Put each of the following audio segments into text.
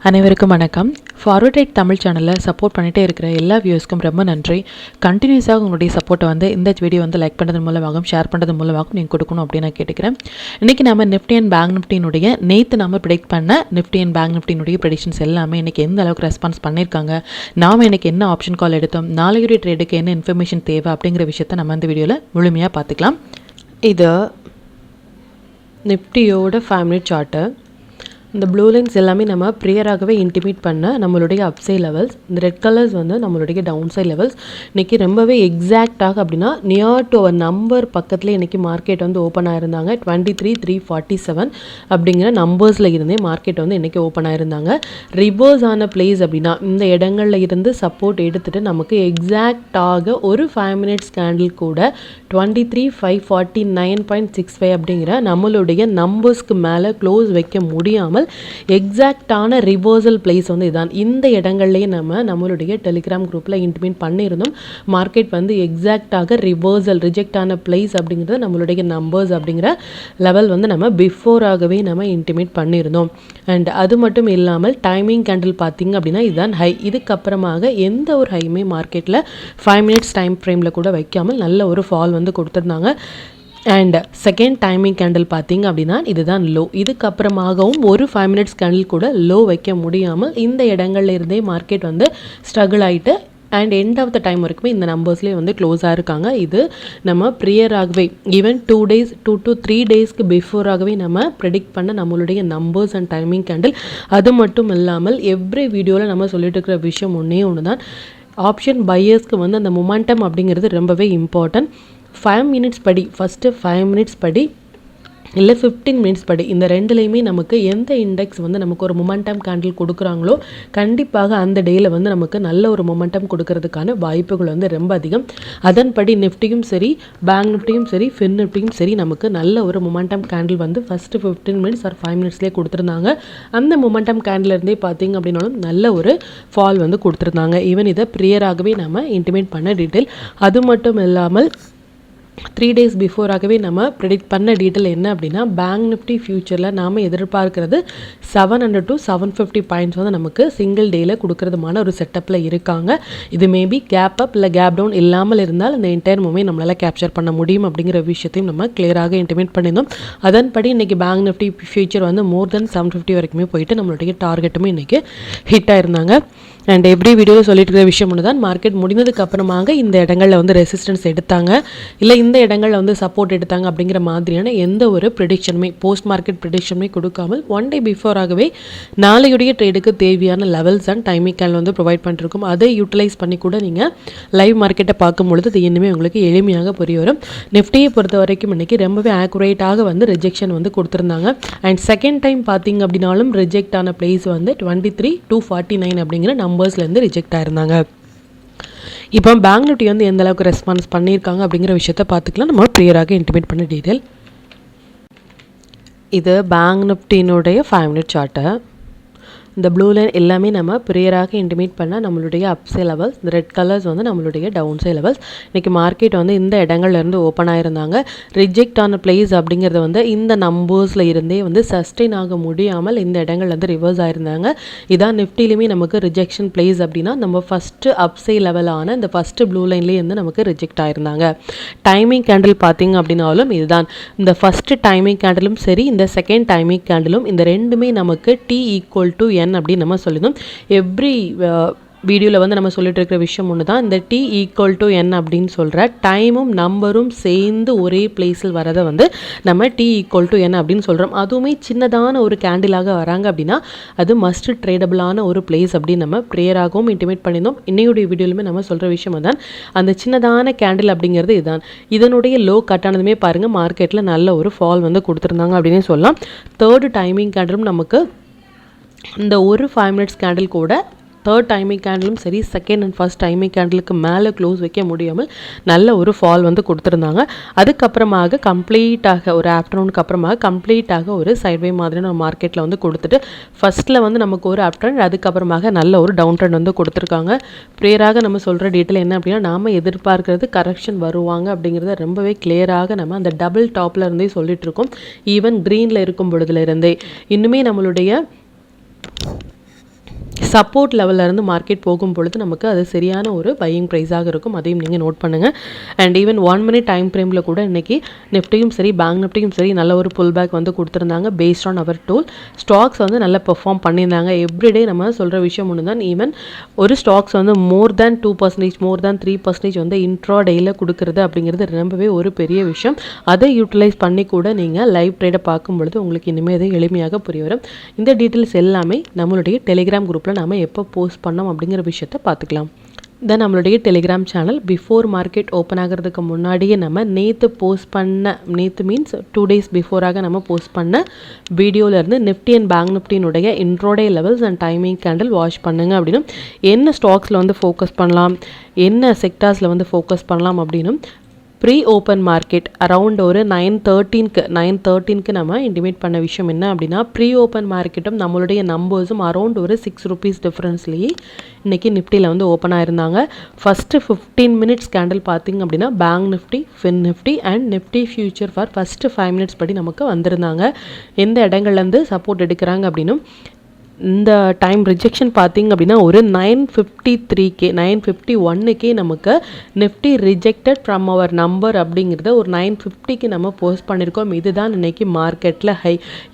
அனைவருக்கும் வணக்கம். Forward right Tamil சேனலில் சப்போர்ட் பண்ணிகிட்டே இருக்கிற எல்லா வியூஸ்க்கும் ரொம்ப நன்றி. கண்டினியூஸாக உங்களுடைய சப்போர்ட்டை இந்த வீடியோ லைக் பண்ணுறது மூலமாகவும் ஷேர் பண்ணுறது மூலமாகவும் நீங்கள் கொடுக்கணும் அப்படின்னு நான் கேட்டுக்கிறேன். இன்றைக்கி நம்ம நிஃப்டி அண்ட் பேங்க் நிஃப்டினுடைய நேற்று நம்ம ப்ரெடிக்ட் பண்ண நிஃப்டி அண்ட் பேங்க் நிஃப்டினுடைய ப்ரெடிக்ஷன்ஸ் எல்லாமே இன்றைக்கி எந்த அளவுக்கு ரெஸ்பான்ஸ் பண்ணியிருக்காங்க, நாம் இன்றைக்கி என்ன ஆப்ஷன் கால் எடுத்தோம், நாளைக்குரிய ட்ரேடுக்கு என்ன இன்ஃபர்மேஷன் தேவை அப்படிங்கிற விஷயத்தை நம்ம இந்த வீடியோவில் முழுமையாக பார்த்துக்கலாம். இது நிஃப்டியோட 5 மினிட் சார்ட்டு. இந்த ப்ளூ லைன்ஸ் எல்லாமே நம்ம ப்ரியராகவே இன்டிமேட் பண்ண நம்மளுடைய அப்சைட் லெவல்ஸ். இந்த ரெட் கலர்ஸ் நம்மளுடைய டவுன் சைட் லெவல்ஸ். இன்றைக்கி ரொம்பவே எக்ஸாக்டாக அப்படின்னா நியர் டு அவர் நம்பர் பக்கத்தில் இன்றைக்கி மார்க்கெட் ஓப்பன் ஆயிருந்தாங்க. 23,347 அப்படிங்கிற நம்பர்ஸில் இருந்தே மார்க்கெட் இன்றைக்கி ஓப்பன் ஆயிருந்தாங்க. ரிவர்ஸ் ஆன பிளேஸ் அப்படின்னா இந்த இடங்களில் இருந்து சப்போர்ட் எடுத்துகிட்டு நமக்கு எக்ஸாக்டாக ஒரு 5 மினிட்ஸ் கேண்டில் கூட 23,549.65 அப்படிங்கிற நம்மளுடைய நம்பர்ஸ்க்கு மேலே க்ளோஸ் வைக்க முடியாமல் எக்ஸாக்டான ரிவர்சல் பிளேஸ் இதுதான். இந்த இடங்கள்லேயே நம்மளுடைய டெலிகிராம் குரூப்பில் இன்டிமேட் பண்ணியிருந்தோம். மார்க்கெட் எக்ஸாக்டாக ரிஜெக்ட் ஆன பிளேஸ் அப்படிங்கிறது நம்மளுடைய நம்பர்ஸ் அப்படிங்கிற லெவல் நம்ம பிஃபோராகவே நம்ம இன்டிமேட் பண்ணியிருந்தோம். அண்ட் அது மட்டும் இல்லாமல் டைமிங் கேண்டில் பார்த்தீங்க அப்படின்னா இதுதான் ஹை. இதுக்கப்புறமாக எந்த ஒரு ஹையுமே மார்க்கெட்டில் 5 மினிட்ஸ் டைம் ஃப்ரேமில் கூட வைக்காமல் நல்ல ஒரு ஃபால் கொடுத்துருந்தாங்க. அண்ட் செகண்ட் டைமிங் கேண்டில் பார்த்தீங்க அப்படின்னா இதுதான் லோ. இதுக்கப்புறமாகவும் ஒரு 5 மினிட்ஸ் கேண்டில் கூட லோ வைக்க முடியாமல் இந்த இடங்கள்ல இருந்தே மார்க்கெட் ஸ்ட்ரகிள் ஆகிட்டு and end of the time வரைக்குமே இந்த நம்பர்ஸ்லேயே க்ளோஸ் ஆகிருக்காங்க. இது நம்ம ப்ரியராகவே ஈவன் 2 to 3 டேஸ்க்கு பிஃபோராகவே நம்ம ப்ரெடிக்ட் பண்ண நம்மளுடைய நம்பர்ஸ் அண்ட் டைமிங் கேண்டில். அது மட்டும் இல்லாமல் எவ்ரி வீடியோவில் நம்ம சொல்லிட்டு இருக்கிற விஷயம் ஒன்று தான், ஆப்ஷன் பையர்ஸ்க்கு அந்த மொமெண்டம் அப்படிங்கிறது ரொம்பவே இம்பார்ட்டன்ட். 5 மினிட்ஸ் படி, ஃபஸ்ட்டு 5 மினிட்ஸ் படி இல்லை 15 மினிட்ஸ் படி, இந்த ரெண்டுலேயுமே நமக்கு எந்த இண்டெக்ஸ் நமக்கு ஒரு மொமெண்டம் கேண்டில் கொடுக்குறாங்களோ கண்டிப்பாக அந்த டேயில் நமக்கு நல்ல ஒரு மொமெண்டம் கொடுக்கறதுக்கான வாய்ப்புகள் ரொம்ப அதிகம். அதன்படி நிஃப்டியும் சரி, பேங்க் நிஃப்டியும் சரி, ஃபின் நிஃப்டியும் சரி நமக்கு நல்ல ஒரு momentum candle first 15 minutes R 5 மினிட்ஸ்லேயே கொடுத்துருந்தாங்க. அந்த மொமெண்டம் கேண்டில் இருந்தே பார்த்தீங்க அப்படின்னாலும் நல்ல ஒரு ஃபால் கொடுத்துருந்தாங்க. ஈவன் இதை ப்ரியராகவே நம்ம இன்டிமேட் பண்ண டீட்டெயில். அது மட்டும் இல்லாமல் 3 டேஸ் பிஃபோராகவே நம்ம ப்ரெடிக்ட் பண்ண டீட்டெயில் என்ன அப்படின்னா, பேங்க் நிஃப்டி ஃபியூச்சரில் நாம் எதிர்பார்க்கிறது 700 to 750 பாயிண்ட்ஸ் நமக்கு சிங்கிள் டேயில் கொடுக்கறதுமான ஒரு செட்டப்பில் இருக்காங்க. இது மேபி கேப் அப் இல்லை கேப் டவுன் இல்லாமல் இருந்தால் இந்த என்டையர் மூவ்மெண்ட் நம்மளால் கேப்சர் பண்ண முடியும் அப்படிங்கிற விஷயத்தையும் நம்ம கிளியராக இன்டிமேட் பண்ணியிருந்தோம். அதன்படி இன்றைக்கி பேங்க் நிஃப்டி ஃபியூச்சர் மோர் தென் 750 வரைக்குமே போயிட்டு நம்மளுடைய டார்கெட்டுமே இன்றைக்கி ஹிட் ஆயிருந்தாங்க. அண்ட் எவ்ரி வீடியோவில் சொல்லிட்டு இருக்கிற விஷயம் ஒன்று தான், மார்க்கெட் முடிந்ததுக்கு அப்புறமாக இந்த இடங்களில் ரெசிஸ்டன்ஸ் எடுத்தாங்க இல்லை இந்த இடங்களில் சப்போர்ட் எடுத்தாங்க அப்படிங்கிற மாதிரியான எந்த ஒரு ப்ரெடிக்ஷனுமே போஸ்ட் மார்க்கெட் ப்ரெடிக்ஷனுமே கொடுக்காமல் 1 டே பிஃபோராகவே நாளையுடைய ட்ரேடுக்கு தேவையான levels and timing candle provide பண்ணிருக்கோம். அதை யூட்டிலைஸ் பண்ணி கூட நீங்கள் லைவ் மார்க்கெட்டை பார்க்கும்பொழுது அது இன்னுமே உங்களுக்கு எளிமையாக புரிய வரும். நிஃப்டியை பொறுத்த வரைக்கும் இன்றைக்கி ரொம்பவே ஆக்குரேட்டாக ரிஜெக்ஷன் கொடுத்துருந்தாங்க. அண்ட் செகண்ட் டைம் பார்த்தீங்க அப்படின்னாலும் ரிஜெக்ட் ஆன பிளேஸ் 23,249 அப்படிங்கிற நம்பர்ஸ்லேருந்து ரிஜெக்ட் ஆயிருந்தாங்க. இப்போ பேங்க் நிஃப்டி எந்த அளவுக்கு ரெஸ்பான்ஸ் பண்ணியிருக்காங்க அப்படிங்கிற விஷயத்தை பார்த்துக்கலாம். நம்ம ப்ரியராக இன்டிமேட் பண்ண டீட்டெயில். இது பேங்க் நிஃப்டினுடைய 5 மினிட் சார்ட்டு. இந்த ப்ளூ லைன் எல்லாமே நம்ம ப்ரியராக இன்டிமேட் பண்ண நம்மளுடைய அப்சைட் லெவல்ஸ். இந்த ரெட் கலர்ஸ் நம்மளுடைய டவுன் சைட் லெவல்ஸ். இன்றைக்கி மார்க்கெட் இந்த இடங்கள்லேருந்து ஓப்பன் ஆயிருந்தாங்க. ரிஜெக்ட் ஆன பிளேஸ் அப்படிங்கிறது இந்த நம்பர்ஸில் இருந்தே சஸ்டெயின் ஆக முடியாமல் இந்த இடங்கள்லேருந்து ரிவர்ஸ் ஆயிருந்தாங்க. இதான் நிஃப்டிலையுமே நமக்கு ரிஜெக்ஷன் பிளேஸ் அப்படின்னா நம்ம ஃபஸ்ட்டு அப்சைட் லெவலான இந்த ஃபஸ்ட்டு ப்ளூ லைன்லேயே நமக்கு ரிஜெக்ட் ஆயிருந்தாங்க. டைமிங் கேண்டில் பார்த்தீங்க அப்படின்னாலும் இதுதான். இந்த ஃபஸ்ட்டு டைமிங் கேண்டிலும் சரி, இந்த செகண்ட் டைமிங் கேண்டிலும் இந்த ரெண்டுமே நமக்கு T = N அப்படின்னு நம்ம சொல்லியிருந்தோம். எவ்ரி வீடியோவில் நம்ம சொல்லிட்டு இருக்கிற விஷயம் ஒன்று தான், இந்த T = N அப்படின்னு சொல்கிற டைமும் நம்பரும் சேர்ந்து ஒரே பிளேஸில் வரதை நம்ம T = N அப்படின்னு சொல்கிறோம். அதுவுமே சின்னதான ஒரு கேண்டிலாக வராங்க அப்படின்னா அது மஸ்ட் ட்ரேடபிளான ஒரு பிளேஸ் அப்படின்னு நம்ம ப்ரேயராகவும் இன்டிமேட் பண்ணியிருந்தோம். இன்னையுடைய வீடியோலுமே நம்ம சொல்கிற விஷயம் தான், அந்த சின்னதான கேண்டில் அப்படிங்கிறது இதுதான். இதனுடைய லோ கட் ஆனதுமே பாருங்கள் மார்க்கெட்டில் நல்ல ஒரு ஃபால் கொடுத்துருந்தாங்க அப்படின்னு சொல்லலாம். தேர்டு டைமிங் கேண்டிலும் நமக்கு இந்த ஒரு 5 மினிட்ஸ் கேண்டில் கூட தேர்ட் டைமிங் கேண்டிலும் சரி, செகண்ட் அண்ட் ஃபர்ஸ்ட் டைமிங் கேண்டிலுக்கு மேலே க்ளோஸ் வைக்க முடியாமல் நல்ல ஒரு ஃபால் கொடுத்துருந்தாங்க. அதுக்கப்புறமாக கம்ப்ளீட்டாக ஒரு ஆஃப்டர்நூனுக்கு அப்புறமாக கம்ப்ளீட்டாக ஒரு சைட்வே மாதிரி நம்ம மார்க்கெட்டில் கொடுத்துட்டு ஃபஸ்ட்டில் நமக்கு ஒரு அப் ட்ரெண்ட், அதுக்கப்புறமாக நல்ல ஒரு டவுன் ட்ரெண்ட் கொடுத்துருக்காங்க. ப்ரேயராக நம்ம சொல்கிற டீட்டெயில் என்ன அப்படின்னா, நாம் எதிர்பார்க்கறது கரெக்ஷன் வருவாங்க அப்படிங்கிறத ரொம்பவே கிளியராக நம்ம அந்த டபுள் டாப்பில் இருந்தே சொல்லிட்டு இருக்கோம். ஈவன் க்ரீனில் இருக்கும் பொழுதுல இருந்தே இன்னுமே நம்மளுடைய சப்போர்ட் லெவலில் மார்க்கெட் போகும் பொழுது நமக்கு அது சரியான ஒரு பையிங் ப்ரைஸாக இருக்கும். அதையும் நீங்கள் நோட் பண்ணுங்கள். அண்ட் ஈவன் 1 minute டைம் ஃப்ரேமில் கூட இன்றைக்கி நிஃப்டியும் சரி பேங்க் நிஃப்டியும் சரி நல்ல ஒரு புல் பேக் கொடுத்துருந்தாங்க. Based on our tool stocks நல்லா பெர்ஃபார்ம் பண்ணியிருந்தாங்க. எவ்ரிடே நம்ம சொல்கிற விஷயம் ஒன்று தான். ஈவன் ஒரு ஸ்டாக்ஸ் மோர் தேன் 2%, மோர் தேன் 3% இன்ட்ரா டேயில் கொடுக்குறது அப்படிங்கிறது ரொம்பவே ஒரு பெரிய விஷயம். அதை யூட்டிலைஸ் பண்ணி கூட நீங்கள் லைவ் ட்ரேடை பார்க்கும் பொழுது உங்களுக்கு இனிமேல் அது எளிமையாக புரிய வரும். இந்த டீட்டெயில்ஸ் எல்லாமே நம்மளுடைய டெலிகிராம் குரூப்பில் நம்ம எப்போ போஸ்ட் பண்ணோம் அப்படிங்கிற விஷயத்தை பார்த்துக்கலாம். தென் நம்மளுடைய Telegram channel before market open ஆகிறதுக்கு முன்னாடியே நம்ம நேற்று மீன்ஸ் 2 days பிஃபோராக நம்ம போஸ்ட் பண்ண வீடியோவிலேருந்து நிஃப்டி அண்ட் பேங்க் நிஃப்டினுடைய intraday levels and timing candle watch பண்ணுங்க அப்படின்னு என்ன ஸ்டாக்ஸில் ஃபோக்கஸ் பண்ணலாம், என்ன செக்டார்ஸில் ஃபோக்கஸ் பண்ணலாம் அப்படின்னு ப்ரீ ஓப்பன் மார்க்கெட் அரவுண்ட் ஒரு 9:13க்கு நம்ம இன்டிமேட் பண்ண விஷயம் என்ன அப்படின்னா, ப்ரீ ஓப்பன் மார்க்கெட்டும் நம்மளுடைய நம்பர்ஸும் அரவுண்ட் ஒரு ₹6 டிஃப்ரென்ஸ்லேயே இன்றைக்கி நிஃப்டியில் ஓப்பன் ஆயிருந்தாங்க. ஃபஸ்ட்டு 15 minutes கேண்டில் பார்த்திங்க அப்படின்னா bank Nifty, fin Nifty and Nifty future for first 5 minutes படி நமக்கு வந்திருந்தாங்க. எந்த இடங்கள்லேருந்து சப்போர்ட் எடுக்கிறாங்க அப்படின்னு இந்த டைம் ரிஜெக்ஷன் பார்த்திங்க அப்படின்னா ஒரு 951க்கே நமக்கு Nifty rejected from our number அப்படிங்கிறத ஒரு 950க்கு நம்ம போஸ்ட் பண்ணியிருக்கோம். இதுதான் இன்றைக்கி மார்க்கெட்டில் ஹை.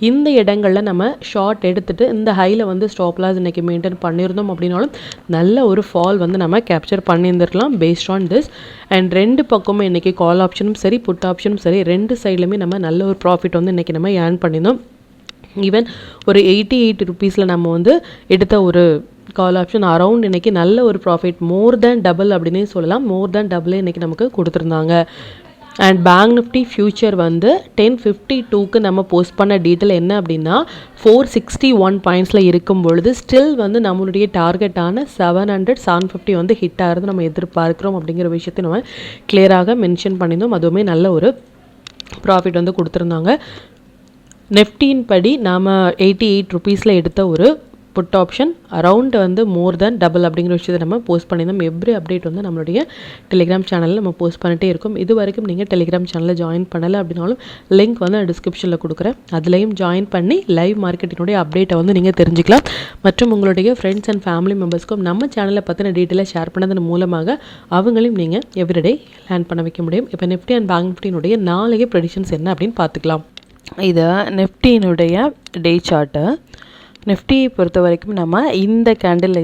இந்த இடங்களில் நம்ம ஷார்ட் எடுத்துகிட்டு இந்த ஹையில் ஸ்டாப் லாஸ் இன்றைக்கி மெயின்டைன் பண்ணியிருந்தோம் அப்படின்னாலும் நல்ல ஒரு ஃபால் நம்ம கேப்சர் பண்ணியிருந்துருக்கலாம் பேஸ்ட் ஆன் திஸ். அண்ட் ரெண்டு பக்கமும் இன்றைக்கி கால் ஆப்ஷனும் சரி புட் ஆப்ஷனும் சரி ரெண்டு சைட்லையுமே நம்ம நல்ல ஒரு ப்ராஃபிட் இன்றைக்கி நம்ம ஏர்ன் பண்ணியிருந்தோம். ஈவன் ஒரு ₹88 நம்ம எடுத்த ஒரு கால் ஆப்ஷன் அரவுண்ட் இன்றைக்கி நல்ல ஒரு ப்ராஃபிட் மோர் தேன் டபுள் அப்படின்னே சொல்லலாம். மோர் தேன் டபுளே இன்றைக்கி நமக்கு கொடுத்துருந்தாங்க. அண்ட் பேங்க் நிஃப்டி ஃபியூச்சர் 10:52க்கு நம்ம போஸ்ட் பண்ண டீட்டெயில் என்ன அப்படின்னா 461 பாயிண்ட்ஸில் இருக்கும் பொழுது ஸ்டில் நம்மளுடைய டார்கெட்டான 750 ஹிட் ஆகிறது நம்ம எதிர்பார்க்குறோம் அப்படிங்கிற விஷயத்தை நம்ம கிளியராக மென்ஷன் பண்ணியிருந்தோம். அதுவுமே நல்ல ஒரு ப்ராஃபிட் கொடுத்துருந்தாங்க. நெஃப்டின் படி நாம் ₹88 எடுத்த ஒரு புட் ஆப்ஷன் அரவுண்ட் மோர் தேன் டபுள் அப்படிங்கிற விஷயத்தை நம்ம போஸ்ட் பண்ணியிருந்தோம். எவ்ரி அப்டேட் நம்மளுடைய டெலிகிராம் சேனலில் நம்ம போஸ்ட் பண்ணிட்டே இருக்கும். இது வரைக்கும் நீங்கள் டெலிகிராம் சேனலில் ஜாயின் பண்ணலை அப்படின்னாலும் லிங்க் நான் டிஸ்கிரிப்ஷனில் கொடுக்குறேன். அதுலேயும் ஜாயின் பண்ணி லைவ் மார்க்கெட்டினுடைய அப்டேட்டை நீங்கள் தெரிஞ்சுக்கலாம். மற்றும் உங்களுடைய ஃப்ரெண்ட்ஸ் அண்ட் ஃபேமிலி மெம்பர்ஸ்க்கும் நம்ம சேனலை பற்றின டீட்டெயிலை ஷேர் பண்ணதன் மூலமாக அவங்களையும் நீங்கள் எவ்ரிடே லேர்ன் பண்ண வைக்க முடியும். இப்போ நிஃப்டி அண்ட் பேங்க் நிஃப்டினுடைய நாளைய ப்ரெடிக்ஷன்ஸ் என்ன அப்படின்னு பார்த்துக்கலாம். இது நிஃப்டியினுடைய டே சார்ட்டு. நிஃப்டியை பொறுத்த வரைக்கும் நம்ம இந்த கேண்டில்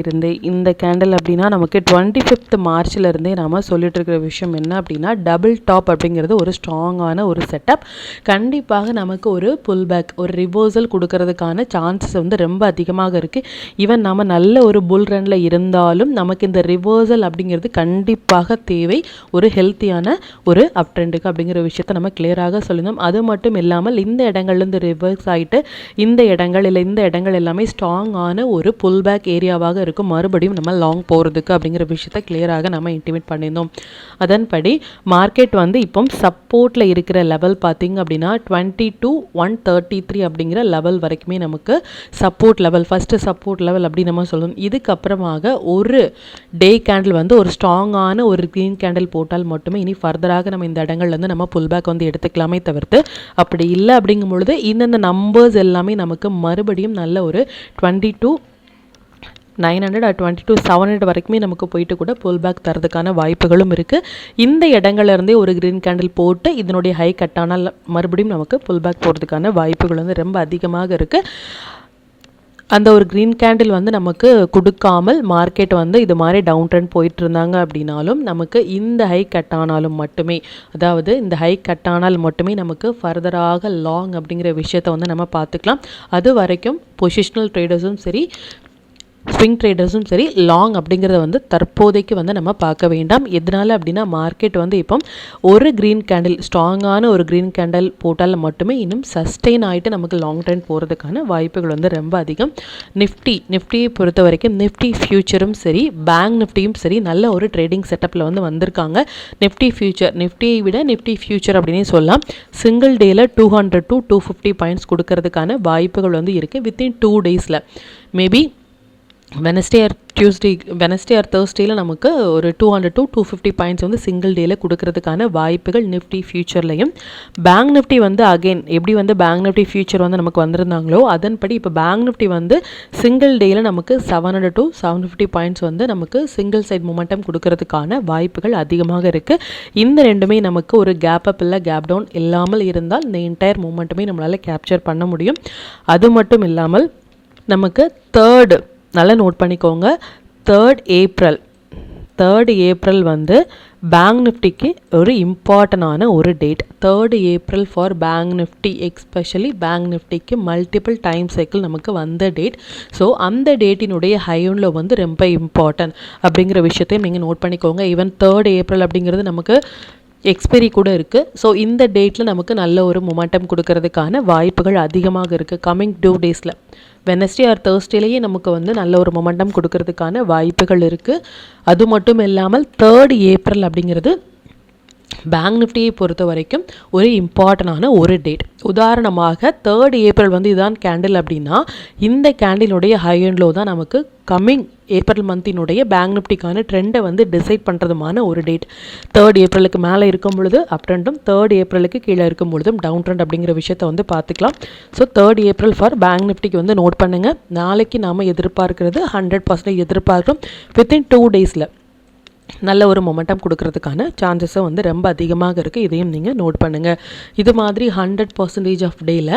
அப்படின்னா நமக்கு 25th மார்ச்லேருந்தே நம்ம சொல்லிட்டு இருக்கிற விஷயம் என்ன அப்படின்னா டபுள் டாப் அப்படிங்கிறது ஒரு ஸ்ட்ராங்கான ஒரு செட்டப். கண்டிப்பாக நமக்கு ஒரு புல் பேக் ஒரு ரிவர்சல் கொடுக்கறதுக்கான சான்சஸ் ரொம்ப அதிகமாக இருக்குது. ஈவன் நம்ம நல்ல ஒரு புல் ரனில் இருந்தாலும் நமக்கு இந்த ரிவர்சல் அப்படிங்கிறது கண்டிப்பாக தேவை ஒரு ஹெல்த்தியான ஒரு அப் ட்ரெண்டுக்கு அப்படிங்கிற விஷயத்தை நம்ம கிளியராக சொல்லியிருந்தோம். அது மட்டும் இல்லாமல் இந்த இடங்கள்லேருந்து ரிவர்ஸ் ஆகிட்டு இந்த இடங்கள் எல்லாமே ஸ்ட்ராங்கான ஒரு புல் பேக் ஏரியாவாக இருக்கும். மறுபடியும் நம்ம லாங் போகிறதுக்கு அப்படிங்கிற விஷயத்தை கிளியராக நம்ம இன்டிமேட் பண்ணியிருந்தோம். அதன்படி மார்க்கெட் இப்போ சப்போர்ட்டில் இருக்கிற லெவல் பார்த்திங்க அப்படின்னா 22,133 அப்படிங்கிற லெவல் வரைக்குமே நமக்கு support level first support level அப்படி நம்ம சொல்லணும். இதுக்கப்புறமாக ஒரு டே கேண்டில் ஒரு ஸ்ட்ராங்கான ஒரு க்ரீன் கேண்டில் போட்டால் மட்டுமே இனி ஃபர்தராக நம்ம இந்த இடங்கள்லேருந்து நம்ம புல் பேக் எடுத்துக்கலாமே தவிர்த்து அப்படி இல்லை அப்படிங்கும் பொழுது இந்த நம்பர்ஸ் எல்லாமே நமக்கு மறுபடியும் நல்ல ஒரு 22,900 or 22,700 வரைக்குமே நமக்கு போயிட்டு கூட புல் பேக் தரதுக்கான வாய்ப்புகளும் இருக்குது. இந்த இடங்கள்லேருந்தே ஒரு க்ரீன் கேண்டில் போட்டு இதனுடைய ஹை கட்டானால் மறுபடியும் நமக்கு புல் பேக் போகிறதுக்கான வாய்ப்புகள் ரொம்ப அதிகமாக இருக்குது. அந்த ஒரு க்ரீன் கேண்டில் நமக்கு கொடுக்காமல் மார்க்கெட் இது மாதிரி டவுன் ட்ரெண்ட் போயிட்டு இருந்தாங்க அப்படின்னாலும் நமக்கு இந்த ஹை கட் ஆனாலும் மட்டுமே அதாவது இந்த ஹை கட் ஆனால் மட்டுமே நமக்கு ஃபர்தராக லாங் அப்படிங்கிற விஷயத்தை நம்ம பார்த்துக்கலாம். அது வரைக்கும் பொசிஷனல் ட்ரேடர்ஸும் சரி ஸ்விங் ட்ரேடர்ஸும் சரி லாங் அப்படிங்கிறத தற்போதைக்கு நம்ம பார்க்க வேண்டாம். எதனால் அப்படின்னா மார்க்கெட் இப்போ ஒரு க்ரீன் கேண்டில் ஸ்ட்ராங்கான ஒரு க்ரீன் கேண்டில் போட்டால் மட்டுமே இன்னும் சஸ்டெயின் ஆகிட்டு நமக்கு லாங் ட்ரெண்ட் போகிறதுக்கான வாய்ப்புகள் ரொம்ப அதிகம். நிஃப்டியை பொறுத்த வரைக்கும் நிஃப்டி ஃபியூச்சரும் சரி பேங்க் நிஃப்டியும் சரி நல்ல ஒரு ட்ரேடிங் செட்டப்பில் வந்திருக்காங்க. நிஃப்டியை விட நிஃப்டி ஃபியூச்சர் அப்படின்னே சொல்லலாம். சிங்கிள் டேயில் 200 to 250 பாயிண்ட்ஸ் கொடுக்கறதுக்கான வாய்ப்புகள் இருக்குது within 2 days. Maybe Wednesday or தேர்ஸ்டேல நமக்கு ஒரு 200 to 250 பாயிண்ட்ஸ் வந்து சிங்கிள் டேல கொடுக்கறதுக்கான வாய்ப்புகள் நிஃப்டி ஃபியூச்சர்லையும். பேங்க் நிஃப்டி வந்து அகைன் எப்படி வந்து பேங்க் நிஃப்டி ஃபியூச்சர் வந்து நமக்கு வந்திருந்தாங்களோ அதன்படி இப்போ பேங்க் நிஃப்டி வந்து சிங்கிள் டேல நமக்கு 700 to 750 பாயிண்ட்ஸ் வந்து நமக்கு சிங்கிள் சைட் மொமெண்டம் கொடுக்கறதுக்கான வாய்ப்புகள் அதிகமாக இருக்குது. இந்த ரெண்டுமே நமக்கு ஒரு கேப் அப் இல்லை கேப் டவுன் இல்லாமல் இருந்தால் இந்த என்டையர் மூமெண்ட்டுமே நம்மளால் கேப்சர் பண்ண முடியும். அது மட்டும் இல்லாமல் நமக்கு நல்லா நோட் பண்ணிக்கோங்க, 3rd ஏப்ரல் வந்து பேங்க் நிஃப்டிக்கு ஒரு இம்பார்ட்டண்டான ஒரு date. 3rd April for bank Nifty, especially bank நிஃப்டிக்கு மல்டிபிள் டைம் சைக்கிள் நமக்கு வந்த டேட். ஸோ அந்த டேட்டினுடைய ஹையூனில் வந்து ரொம்ப இம்பார்ட்டன்ட் அப்படிங்கிற விஷயத்தையும் நீங்கள் நோட் பண்ணிக்கோங்க. ஈவன் 3rd ஏப்ரல் அப்படிங்கிறது நமக்கு எக்ஸ்பைரி கூட இருக்குது. ஸோ இந்த டேட்டில் நமக்கு நல்ல ஒரு மொமெண்டம் கொடுக்கறதுக்கான வாய்ப்புகள் அதிகமாக இருக்குது. கம்மிங் 2 டேஸில் வெனஸ்டே ஆர் தேர்ஸ்டேலேயே நமக்கு வந்து நல்ல ஒரு மொமெண்டம் கொடுக்கறதுக்கான வாய்ப்புகள் இருக்குது. அது மட்டும் இல்லாமல் 3rd ஏப்ரல் அப்படிங்கிறது பேங்க் நிஃப்டியை பொறுத்த வரைக்கும் ஒரு இம்பார்ட்டண்டான ஒரு டேட். உதாரணமாக 3rd ஏப்ரல் வந்து இதுதான் கேண்டில் அப்படின்னா இந்த கேண்டிலுடைய ஹை அண்ட் லோ தான் நமக்கு கம்மிங் ஏப்ரல் மந்தினுடைய பேங்க் நிஃப்டிக்கான ட்ரெண்டை வந்து டிசைட் பண்ணுறதுமான ஒரு டேட். 3rd ஏப்ரலுக்கு மேலே இருக்கும் பொழுது அப் ட்ரெண்டும், 3rd ஏப்ரலுக்கு கீழே இருக்கும் பொழுதும் டவுன் ட்ரெண்ட் அப்படிங்கிற விஷயத்தை வந்து பார்த்துக்கலாம். So 3rd April for bank நிஃப்டிக்கு வந்து நோட் பண்ணுங்கள். நாளைக்கு நாம் எதிர்பார்க்கிறது 100% எதிர்பார்க்கிறோம். வித்தின் 2 டேஸில் நல்ல ஒரு மொமெண்டம் கொடுக்கறதுக்கான சான்சஸும் வந்து ரொம்ப அதிகமாக இருக்குது. இதையும் நீங்கள் நோட் பண்ணுங்கள். இது மாதிரி 100% ஆஃப் டேயில்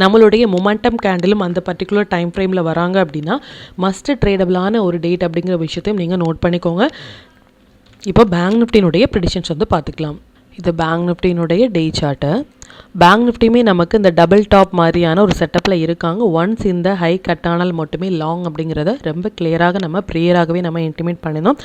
நம்மளுடைய மொமெண்டம் கேண்டிலும் அந்த பர்டிகுலர் டைம் ஃப்ரேமில் வராங்க அப்படின்னா மஸ்ட் ட்ரேடபிளான ஒரு டேட் அப்படிங்கிற விஷயத்தையும் நீங்கள் நோட் பண்ணிக்கோங்க. இப்போ பேங்க் நிஃப்டினுடைய ப்ரெடிஷன்ஸ் வந்து பார்த்துக்கலாம். இது பேங்க் நிஃப்டினுடைய டே சார்ட்டு. பேங்க் நிஃப்டியுமே நமக்கு இந்த டபுள் டாப் மாதிரியான ஒரு செட்டப்பில் இருக்காங்க. ஒன்ஸ் இந்த ஹை கட்டானால் மட்டுமே லாங் அப்படிங்கிறத ரொம்ப கிளியராக நம்ம ப்ரேயராகவே நம்ம இன்டிமேட் பண்ணினோம்.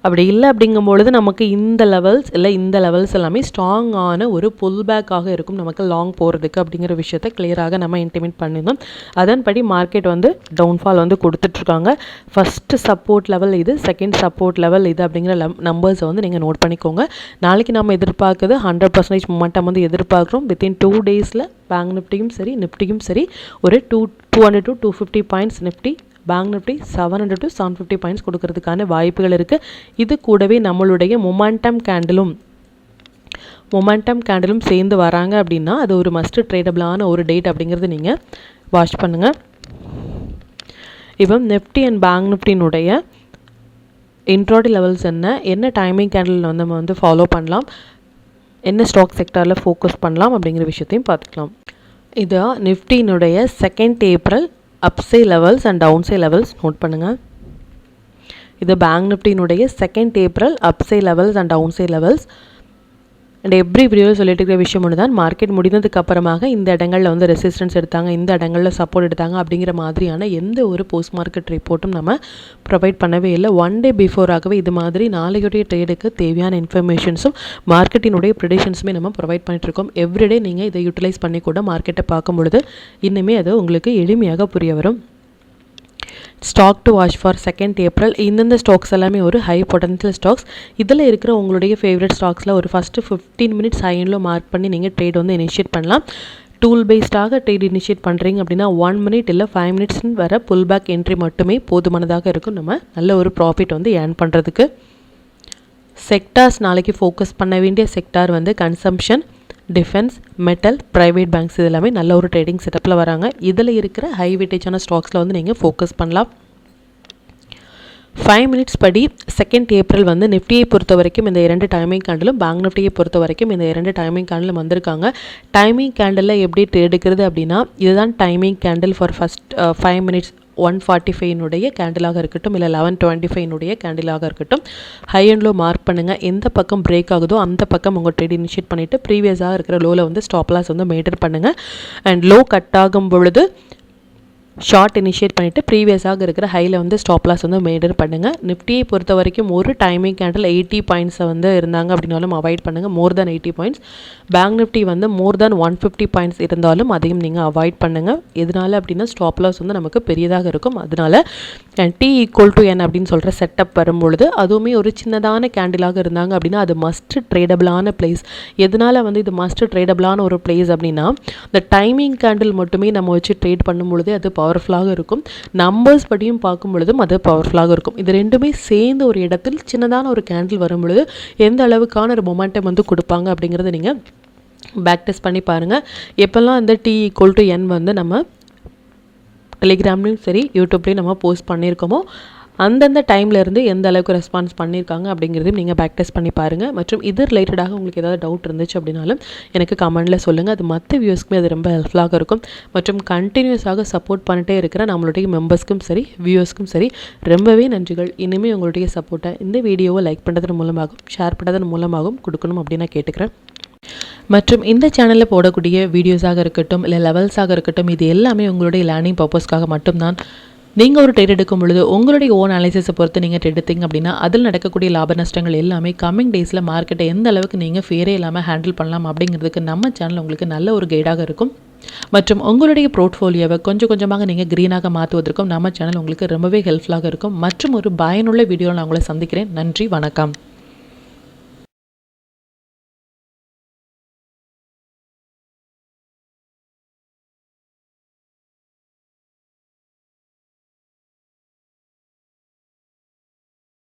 அப்படி இல்லை அப்படிங்கும்பொழுது நமக்கு இந்த லெவல்ஸ் எல்லாமே ஸ்ட்ராங்கான ஒரு புல் பேக்காக இருக்கும் நமக்கு லாங் போகிறதுக்கு அப்படிங்கிற விஷயத்தை கிளியராக நம்ம இன்டிமேட் பண்ணியிருந்தோம். அதன்படி மார்க்கெட் வந்து டவுன்ஃபால் வந்து கொடுத்துட்ருக்காங்க. ஃபஸ்ட்டு சப்போர்ட் லெவல் இது, செகண்ட் சப்போர்ட் லெவல் இது அப்படிங்கிற நம்பர்ஸை வந்து நீங்கள் நோட் பண்ணிக்கோங்க. நாளைக்கு நம்ம எதிர்பார்க்குறது 100% மொமெண்டம் வந்து எதிர்பார்க்குறோம். வித்தின் 2 டேஸில் பேங்க் நிஃப்டியும் சரி நிஃப்டியும் சரி ஒரு 200 to 250 points Nifty, bank Nifty 700 to 750 points கொடுக்கறதுக்கான வாய்ப்புகள் இருக்குது. இது கூடவே நம்மளுடைய மொமெண்டம் கேண்டிலும் சேர்ந்து வராங்க அப்படின்னா அது ஒரு மஸ்ட் ட்ரேடபிளான ஒரு டேட் அப்படிங்கிறது நீங்கள் வாட்ச் பண்ணுங்கள். இப்போ நிஃப்டி அண்ட் பேங்க் நிஃப்டினுடைய இன்ட்ராடே லெவல்ஸ் என்ன டைமிங் கேண்டில் வந்து நம்ம வந்து ஃபாலோ பண்ணலாம், என்ன ஸ்டாக் செக்டாரில் ஃபோக்கஸ் பண்ணலாம் அப்படிங்கிற விஷயத்தையும் பார்த்துக்கலாம். இது நிஃப்டினுடைய 2nd April upside levels and downside levels note பண்ணுங்கள். இது பேங்க் நிஃப்டினுடைய 2nd April upside levels and downside levels. And every வீடியோவில் சொல்லிட்டு இருக்கிற விஷயம் ஒன்று தான், மார்க்கெட் முடிந்ததுக்கு அப்புறமாக இந்த இடங்களில் வந்து ரெசிஸ்டன்ஸ் எடுத்தாங்க, இந்த இடங்களில் சப்போர்ட் எடுத்தாங்க அப்படிங்கிற மாதிரியான எந்த ஒரு போஸ்ட் மார்க்கெட் ரிப்போர்ட்டும் நம்ம ப்ரொவைட் பண்ணவே இல்லை. 1 டே பிஃபோராகவே இது மாதிரி நாளையுடைய ட்ரேடுக்கு தேவையான இன்ஃபர்மேஷன்ஸும் மார்க்கெட்டினுடைய ப்ரெடிஷன்ஸுமே நம்ம ப்ரொவைட் பண்ணிட்டுருக்கோம். எவ்ரிடே நீங்கள் இதை யூட்டிலைஸ் பண்ணி கூட மார்க்கெட்டை பார்க்கும் பொழுது இன்னுமே அது உங்களுக்கு எளிமையாக புரிய வரும். Stock to watch for 2nd April. இந்தந்த ஸ்டாக்ஸ் எல்லாமே ஒரு ஹை பொட்டன்ஷியல் ஸ்டாக்ஸ். இதில் இருக்கிற உங்களுடைய ஃபேவரட் ஸ்டாக்ஸில் ஒரு ஃபஸ்ட்டு 15 மினிட்ஸ் ஹைனில் மார்க் பண்ணி நீங்கள் ட்ரேட் வந்து இனிஷியேட் பண்ணலாம். டூல் பேஸ்டாக ட்ரேட் இனிஷியேட் பண்ணுறீங்க அப்படின்னா 1 மினிட் இல்லை 5 மினிட்ஸ்னு வர புல் பேக் என்ட்ரி மட்டுமே போதுமானதாக இருக்கும் நம்ம நல்ல ஒரு ப்ராஃபிட் வந்து ஏர்ன் பண்ணுறதுக்கு. செக்டார்ஸ் நாளைக்கு ஃபோக்கஸ் பண்ண வேண்டிய செக்டார் வந்து consumption, defence, metal, private banks இது எல்லாமே நல்ல ஒரு ட்ரேடிங் செட்டப்பில் வராங்க. இதில் இருக்கிற ஹை வெயிட்டேஜான ஸ்டாக்ஸில் வந்து நீங்கள் ஃபோக்கஸ் பண்ணலாம். 5 மினிட்ஸ் படி 2nd ஏப்ரல் வந்து நிஃப்டியை பொறுத்த வரைக்கும் இந்த 2 டைமிங் கேண்டிலும் பேங்க் நிஃப்டியை பொறுத்த வரைக்கும் இந்த 2 டைமிங் கேண்டிலும் வந்திருக்காங்க. டைமிங் கேண்டிலில் எப்படி எடுக்கிறது அப்படின்னா இதுதான் timing candle for first 5 minutes 145 கேண்டிலாக இருக்கட்டும் இல்லை 1125 கேண்டிலாக இருக்கட்டும். ஹை அண்ட் லோ மார்க் பண்ணுங்கள். எந்த பக்கம் பிரேக் ஆகுதோ அந்த பக்கம் உங்கள் ட்ரேட் இனிஷியேட் பண்ணிவிட்டு ப்ரீவியஸாக இருக்கிற லோவில் வந்து ஸ்டாப் லாஸ் வந்து மெயின்டைன் பண்ணுங்கள். அண்ட் லோ கட் ஆகும் பொழுது ஷார்ட் இனிஷியேட் பண்ணிவிட்டு ப்ரீவியஸாக இருக்கிற ஹையில் வந்து ஸ்டாப் லாஸ் வந்து மெயின்டைன் பண்ணுங்கள். நிஃப்டியை பொறுத்த வரைக்கும் ஒரு டைமிங் கேண்டில் 80 பாயிண்ட்ஸை வந்து இருந்தாங்க அப்படின்னாலும் அவாய்ட் பண்ணுங்கள். மோர் தேன் 80 பாயிண்ட்ஸ். பேங்க் நிஃப்டி வந்து மோர் தேன் 150 பாயிண்ட்ஸ் இருந்தாலும் அதையும் நீங்கள் அவாய்ட் பண்ணுங்கள். எதனால அப்படின்னா ஸ்டாப் லாஸ் வந்து நமக்கு பெரியதாக இருக்கும். அதனால T = N அப்படின்னு சொல்கிற செட்டப் வரும்பொழுது அதுவுமே ஒரு சின்னதான கேண்டிலாக இருந்தாங்க அப்படின்னா அது மஸ்ட் ட்ரேடபிளான பிளேஸ். எதனால் வந்து இது மஸ்ட் ட்ரேடபிளான ஒரு பிளேஸ் அப்படின்னா இந்த டைமிங் கேண்டில் மட்டுமே நம்ம வச்சு ட்ரேட் பண்ணும்பொழுதே அது பவர்ஃபுல்லாக இருக்கும். நம்பர்ஸ் படியும் பார்க்கும் பொழுதும் அது பவர்ஃபுல்லாக இருக்கும். இது ரெண்டுமே சேர்ந்து ஒரு இடத்தில் சின்னதான ஒரு கேண்டில் வரும் பொழுது எந்த அளவுக்கான ஒரு மொமெண்டம் வந்து கொடுப்பாங்க அப்படிங்கிறத நீங்கள் பேக் டெஸ்ட் பண்ணி பாருங்கள். எப்போல்லாம் அந்த T=N வந்து நம்ம டெலிகிராம்லேயும் சரி யூடியூப்லேயும் நம்ம போஸ்ட் பண்ணியிருக்கோமோ அந்தந்த டைமில் இருந்து எந்த அளவுக்கு ரெஸ்பான்ஸ் பண்ணியிருக்காங்க அப்படிங்கிறதையும் நீங்கள் பேக் டெஸ்ட் பண்ணி பாருங்கள். மற்றும் இது ரிலேட்டடாக உங்களுக்கு ஏதாவது டவுட் இருந்துச்சு அப்படின்னாலும் எனக்கு கமெண்டில் சொல்லுங்கள். அது மற்ற வியூஸ்க்குமே அது ரொம்ப ஹெல்ப்ஃபுல்லாக இருக்கும். மற்றும் கண்டினியூஸாக சப்போர்ட் பண்ணிட்டே இருக்கிற நம்மளுடைய மெம்பர்ஸ்க்கும் சரி வியூவர்ஸ்க்கும் சரி ரொம்பவே நன்றிகள். இனிமேல் உங்களுடைய சப்போர்ட்டை இந்த வீடியோவை லைக் பண்ணுறதன் மூலமாகவும் ஷேர் பண்ணுறதன் மூலமாகவும் கொடுக்கணும் அப்படின்னு நான் கேட்டுக்கிறேன். மற்றும் இந்த சேனலில் போடக்கூடிய வீடியோஸாக இருக்கட்டும் இல்லை லெவல்ஸாக இருக்கட்டும் இது எல்லாமே உங்களுடைய லேர்னிங் பர்பஸ்க்காக மட்டும்தான். நீங்கள் ஒரு ட்ரேட் எடுக்கும் பொழுது உங்களுடைய ஓன் அனாலிசிஸை பொறுத்து நீங்கள் ட்ரேட் எடுத்தீங்க அப்படின்னா அதில் நடக்கக்கூடிய லாப நஷ்டங்கள் எல்லாமே கம்மிங் டேஸில் மார்க்கெட்டை எந்த அளவுக்கு நீங்கள் ஃபேரே இல்லாமல் ஹேண்டில் பண்ணலாம் அப்படிங்கிறதுக்கு நம்ம சேனல் உங்களுக்கு நல்ல ஒரு கைடாக இருக்கும். மற்றும் உங்களுடைய போர்ட்ஃபோலியோவை கொஞ்சம் கொஞ்சமாக நீங்கள் க்ரீனாக மாற்றுவதற்கும் நம்ம சேனல் உங்களுக்கு ரொம்பவே ஹெல்ப்ஃபுல்லாக இருக்கும். மற்றும் ஒரு பயனுள்ள வீடியோவில் நான் உங்களை சந்திக்கிறேன். நன்றி, வணக்கம்.